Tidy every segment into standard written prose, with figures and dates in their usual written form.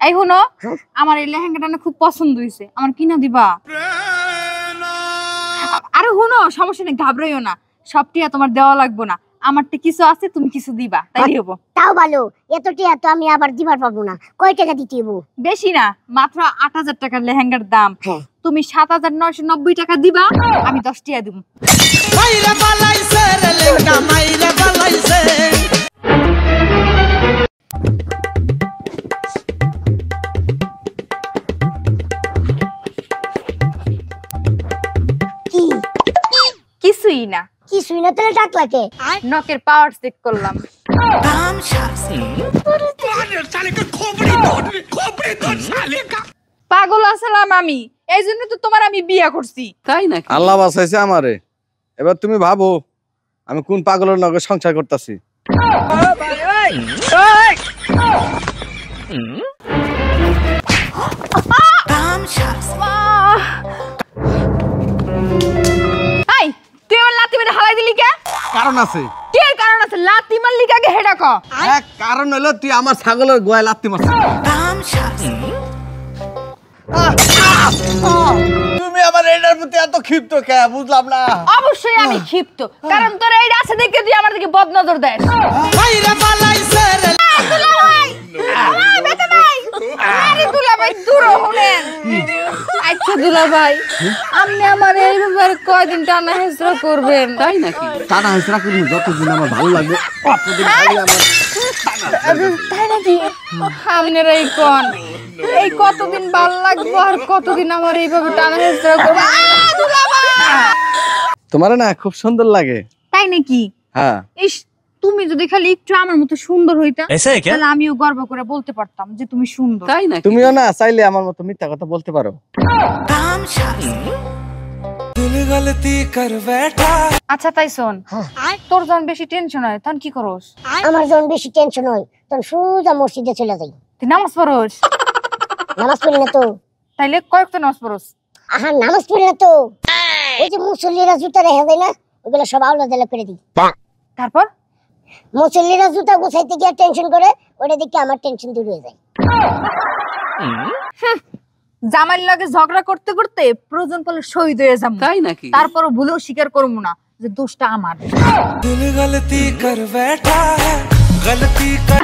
এই হনো আমার এই লেহেঙ্গাটা না খুব পছন্দ হইছে, আমার কিনা দিবা? আরে হনো সমস্যা নেই, ঘাবড়াইও না, সব টিয়া তোমার দেওয়া লাগবে না, আমারটা কিছু আছে তুমি কিছু দিবা, তাই হবো। তাও ভালো, এত টিয়া তো আমি আবার দিবার পাবো না। কয় টাকা দিতে হইব? বেশি না, মাত্র ৮০০০ টাকার লেহেঙ্গার দাম। তুমি ৭৯৯০ টাকা দিবা, আমি ১০ টিয়া দিব। মাইরা বালাইছে রে লেহেঙ্গা, মাইরা বালাইছে। কি কিছুই না। কিছুই না, তাহলে ডাকলা কে? নকের পাওয়ার চেক করলাম। পাগল আসলাম আমি, এই জন্য তো তোমার আমি বিয়ে করছি। তাই নাকি? আল্লাহ বাঁচাইছে আমারে। এবার তুমি ভাবো আমি কোন পাগলের লগে সংসার করতেছি। তুই আমার লাথি মেরে হালাই দিলি কে? কারণ আছে। কি কারণ আছে? লাথি মারলি কাকে হেডা ক? এক কারণ হলো তুই আমার ছাগলের গোয়ায় লাথি মারছিস। তুমি আমার এটার প্রতি এত ক্ষিপ্ত কে বুঝলাম না। অবশ্যই আমি ক্ষিপ্ত, কারণ তোর এইটা আছে দেখে তুই আমার দিকে বদনজর দেস। মাইরা বালাইছে রে দুলাভাই, দুলাভাই, আরে দুলাভাই দূর হলেন। আচ্ছা দুলাভাই, আপনি আমার এই ব্যাপারে কয়দিন টানা হেসরা করবেন? তাই নাকি? টানা হেসরা করবো যতদিন আমার ভালো লাগবে ততদিন খালি আমার। তাই নাকি? আপনারা এই কোন এই কতদিন ভাল লাগবে আর কতদিন আমার এইভাবে টানা হেসরা করবে? তোমার না খুব সুন্দর লাগে। তাই নাকি? হ্যাঁ। ইস, তুমি যদি খালি একটু আমার মতো সুন্দর হইতা তাহলে আমিও গর্ব করে বলতে পারতাম যে তুমি সুন্দর। তাই নাকি? তুমিও না চাইলে আমার মতো মিথ্যা কথা বলতে পারো। আচ্ছা তাই শোন, তোর যখন বেশি টেনশন হয় তখন কি করস? আমার যখন বেশি টেনশন হয় তখন সোজা মসজিদে চলে যাই। তুই নামাজ পড়স? নামাজ পড়ি না তো। তাইলে কয়েকটা নামাজ পড়স? আহা, নামাজ পড়ি না তো। ওই যে মুসল্লিরা জুতা রেখে দেয় না, ওগুলো সব আউলা দিলে করে দিই। তারপর মুসল্লিরা জুতা গোছাইতে গিয়ে টেনশন করে, ওটা দেখে আমার টেনশন দূর হয়ে যায়। জামাইর লাগে ঝগড়া করতে করতে প্রয়োজন পড়লে শহীদ হয়ে যাবো। তাই নাকি? তারপরও ভুলেও স্বীকার করবো না যে দোষটা আমার। गलती कर बैठा है गलती कर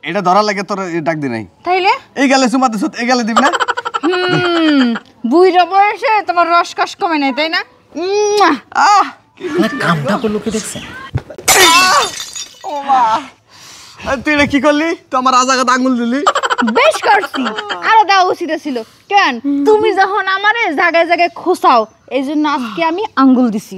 এটা ধরা লাগে তোর ডাক দি নাই। তাইলে এই গেলে সুমাতে সুত এই গেলে দিবি না। বুইড়া বয়সে তোমার রসকস কমে নাই তাই না? কামটা করলো কি দেখছেন? তুই কি করলি? তুই আমার আজাগাত আঙ্গুল দিলি। বেশ করছি, আরো দেওয়া উচিত ছিল। কেন তুমি যখন আমারে জায়গায় জায়গায় খোসাও, এই জন্য আজকে আমি আঙ্গুল দিছি।